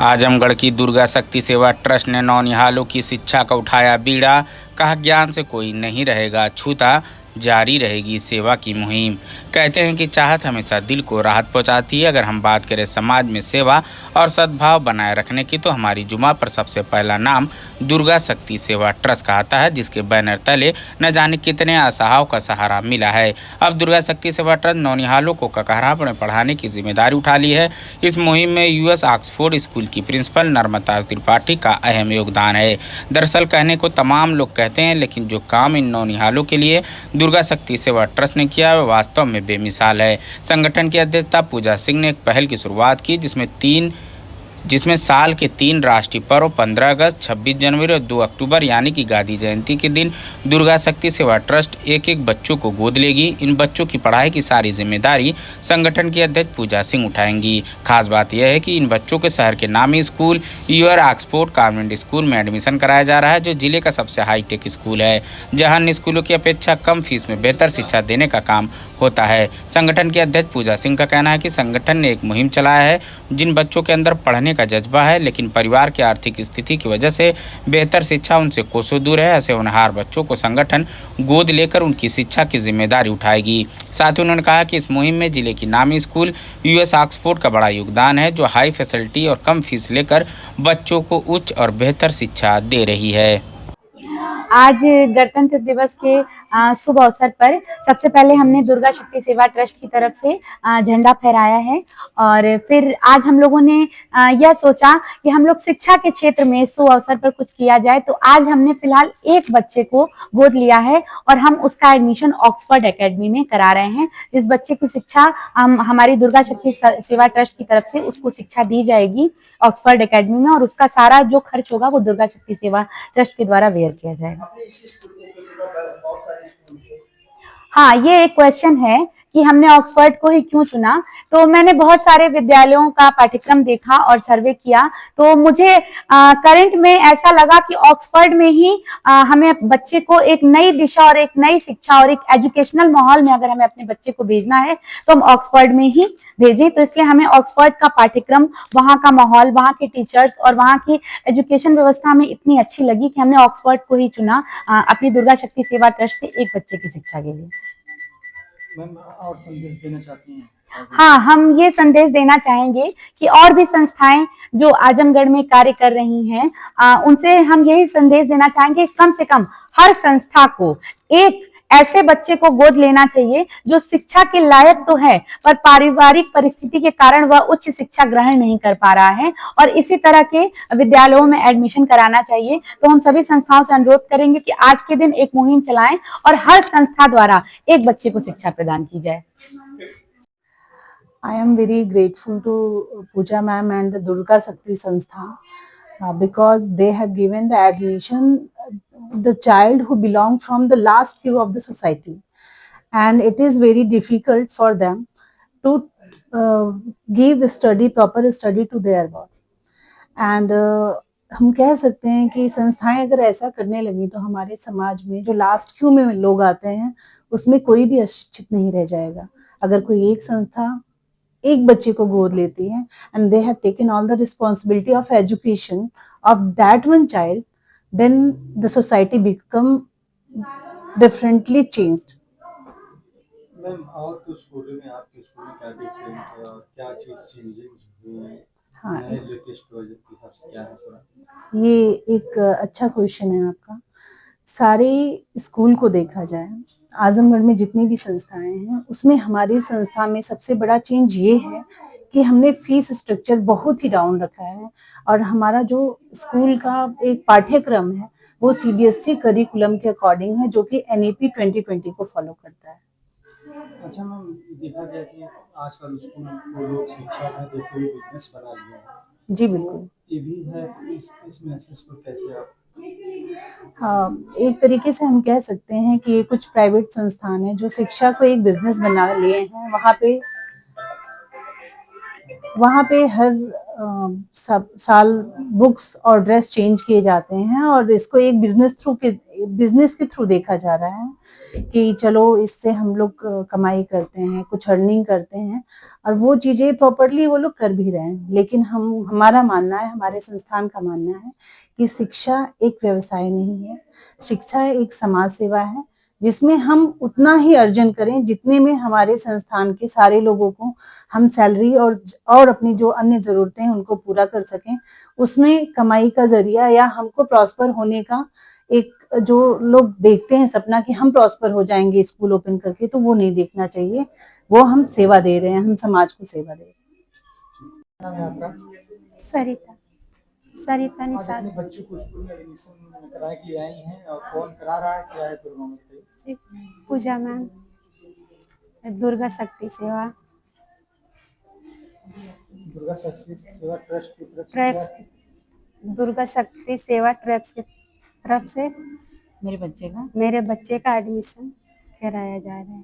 आजमगढ़ की दुर्गा शक्ति सेवा ट्रस्ट ने नौनिहालों की शिक्षा का उठाया बीड़ा, कहा ज्ञान से कोई नहीं रहेगा छूता, जारी रहेगी सेवा की मुहिम। कहते हैं कि चाहत हमेशा दिल को राहत पहुंचाती है। अगर हम बात करें समाज में सेवा और सद्भाव बनाए रखने की, तो हमारी जुमा पर सबसे पहला नाम दुर्गा शक्ति सेवा ट्रस्ट का आता है, जिसके बैनर तले न जाने कितने असहायों का सहारा मिला है। अब दुर्गा शक्ति सेवा ट्रस्ट नौनिहालों को ककहरा में पढ़ाने की जिम्मेदारी उठा ली है। इस मुहिम में यूएस ऑक्सफोर्ड स्कूल की प्रिंसिपल नर्मदा त्रिपाठी का अहम योगदान है। दरअसल कहने को तमाम लोग कहते हैं, लेकिन जो काम इन नौनिहालों के लिए दुर्गा शक्ति सेवा ट्रस्ट ने किया वह वास्तव में बेमिसाल है। संगठन की अध्यक्षता पूजा सिंह ने एक पहल की शुरुआत की, जिसमें साल के 3 राष्ट्रीय पर्व 15 अगस्त, 26 जनवरी और 2 अक्टूबर यानी कि गांधी जयंती के दिन दुर्गा शक्ति सेवा ट्रस्ट एक बच्चों को गोद लेगी। इन बच्चों की पढ़ाई की सारी जिम्मेदारी संगठन की अध्यक्ष पूजा सिंह उठाएंगी। खास बात यह है कि इन बच्चों के शहर के नामी school US Oxford convent school में एडमिशन कराया जा रहा है, जो जिले का सबसे हाईटेक स्कूल है, जहाँ अन्य स्कूलों की अपेक्षा कम फीस में बेहतर शिक्षा देने का काम होता है। संगठन के अध्यक्ष पूजा सिंह का कहना है कि संगठन ने एक मुहिम चलाया है। जिन बच्चों के अंदर पढ़ने का जज्बा है, लेकिन परिवार की आर्थिक स्थिति की वजह से बेहतर शिक्षा उनसे कोसों दूर है, ऐसे होनहार बच्चों को संगठन गोद लेकर उनकी शिक्षा की जिम्मेदारी उठाएगी। साथ ही उन्होंने कहा कि इस मुहिम में जिले की नामी स्कूल यूएस ऑक्सफोर्ड का बड़ा योगदान है, जो हाई फैसिलिटी और कम फीस लेकर बच्चों को उच्च और बेहतर शिक्षा दे रही है। आज गणतंत्र दिवस के शुभ अवसर पर सबसे पहले हमने दुर्गा शक्ति सेवा ट्रस्ट की तरफ से झंडा फहराया है, और फिर आज हम लोगों ने यह सोचा कि हम लोग शिक्षा के क्षेत्र में शुभ अवसर पर कुछ किया जाए। तो आज हमने फिलहाल एक बच्चे को गोद लिया है और हम उसका एडमिशन ऑक्सफोर्ड एकेडमी में करा रहे हैं। जिस बच्चे की शिक्षा हमारी दुर्गा शक्ति सेवा ट्रस्ट की तरफ से उसको शिक्षा दी जाएगी ऑक्सफोर्ड एकेडमी में, और उसका सारा जो खर्च होगा वो दुर्गा शक्ति सेवा ट्रस्ट के द्वारा बेयर किया जाएगा। हाँ, ये एक क्वेश्चन है कि हमने ऑक्सफोर्ड को ही क्यों चुना। तो मैंने बहुत सारे विद्यालयों का पाठ्यक्रम देखा और सर्वे किया, तो मुझे करंट में ऐसा लगा कि ऑक्सफोर्ड में ही हमें बच्चे को एक नई दिशा और एक नई शिक्षा और एक एजुकेशनल माहौल में अगर हमें अपने बच्चे को भेजना है तो हम ऑक्सफोर्ड में ही भेजें। तो इसलिए हमें ऑक्सफोर्ड का पाठ्यक्रम, वहाँ का माहौल, वहाँ के टीचर्स और वहाँ की एजुकेशन व्यवस्था हमें इतनी अच्छी लगी कि हमने ऑक्सफोर्ड को ही चुना अपनी दुर्गा शक्ति सेवा ट्रस्ट से एक बच्चे की शिक्षा के लिए। मैम, और संदेश देना चाहती हैं? हाँ, हम ये संदेश देना चाहेंगे कि और भी संस्थाएं जो आजमगढ़ में कार्य कर रही हैं, उनसे हम यही संदेश देना चाहेंगे, कम से कम हर संस्था को एक ऐसे बच्चे को गोद लेना चाहिए जो शिक्षा के लायक तो है, पर पारिवारिक परिस्थिति के कारण वह उच्च शिक्षा ग्रहण नहीं कर पा रहा है, और इसी तरह के विद्यालयों में एडमिशन कराना चाहिए। तो हम सभी संस्थाओं से अनुरोध करेंगे कि आज के दिन एक मुहिम चलाएं और हर संस्था द्वारा एक बच्चे को शिक्षा प्रदान की जाए। I am very grateful to Pooja ma'am and the Durga Shakti Sanstha because they have given the admission the child who belong from the last queue of the society, and it is very difficult for them to give the proper study to their work. And हम कह सकते हैं कि संस्थाएं अगर ऐसा करने लगी तो हमारे समाज में जो लास्ट क्यू में लोग आते हैं उसमें कोई भी अशिक्षित नहीं रह जाएगा। अगर कोई एक संस्था एक बच्चे को गोद लेती है and they have taken all the responsibility of education of that one child, then the society become differently changed. Ma'am, और कुछ स्कूलों में, आपके स्कूल में क्या डिफरेंट है और क्या चीज चेंजेस हुए हैं? हाँ, लेटेस्ट प्रोजेक्ट के हिसाब से क्या है थोड़ा? ये एक अच्छा क्वेश्चन है आपका। सारे स्कूल को देखा जाए, आजमगढ़ में जितनी भी संस्थाएं हैं उसमें हमारी संस्था में सबसे बड़ा चेंज ये है कि हमने फीस स्ट्रक्चर बहुत ही डाउन रखा है, और हमारा जो स्कूल का एक पाठ्यक्रम है वो सीबीएसई करिकुलम के अकॉर्डिंग है, जो कि एनईपी 2020 को फॉलो करता है। अच्छा मैम, देखा गया कि आजकल स्कूल को लोग शिक्षा में देखते हुए बिजनेस बना लिए हैं, जी तो बिल्कुल। ये भी है, तो इस मैसेज को कैसे आप? हाँ, एक तरीके से हम कह सकते हैं कि ये कुछ प्राइवेट संस्थान हैं जो शिक्षा को एक बिजनेस बना लिए हैं। वहाँ पे हर सब साल बुक्स और ड्रेस चेंज किए जाते हैं और इसको एक बिजनेस के थ्रू देखा जा रहा है कि चलो इससे हम लोग कमाई करते हैं, कुछ अर्निंग करते हैं और वो चीज़ें प्रॉपर्ली वो लोग कर भी रहे हैं। लेकिन हमारा मानना है, हमारे संस्थान का मानना है कि शिक्षा एक व्यवसाय नहीं है, शिक्षा एक समाज सेवा है, जिसमें हम उतना ही अर्जन करें जितने में हमारे संस्थान के सारे लोगों को हम सैलरी और अपनी जो अन्य ज़रूरतें हैं उनको पूरा कर सकें। उसमें कमाई का ज़रिया या हमको प्रॉस्पर होने का एक जो लोग देखते हैं सपना कि हम प्रॉस्पर हो जाएँगे स्कूल ओपन करके, तो वो नहीं देखना चाहिए। वो हम सेवा दे रहे हैं, हम समाज को सेवा दे रहे हैं। नाम है आपका? सरिता सरिता आज निषाद अपने बच्चे को स्कूल में एडमिशन करा के आई हैं, और कौन करा रहा है, क्या है पूरा मामला बताइए? से पूजा मैम, दुर्गा शक्ति सेवा दुर्गा शक्ति सेवा ट्रस्ट की तरफ से ट्रैक्स, दुर्गा शक्ति सेवा ट्रैक्स की तरफ से मेरे बच्चे का एडमिशन कराया जा रहा है।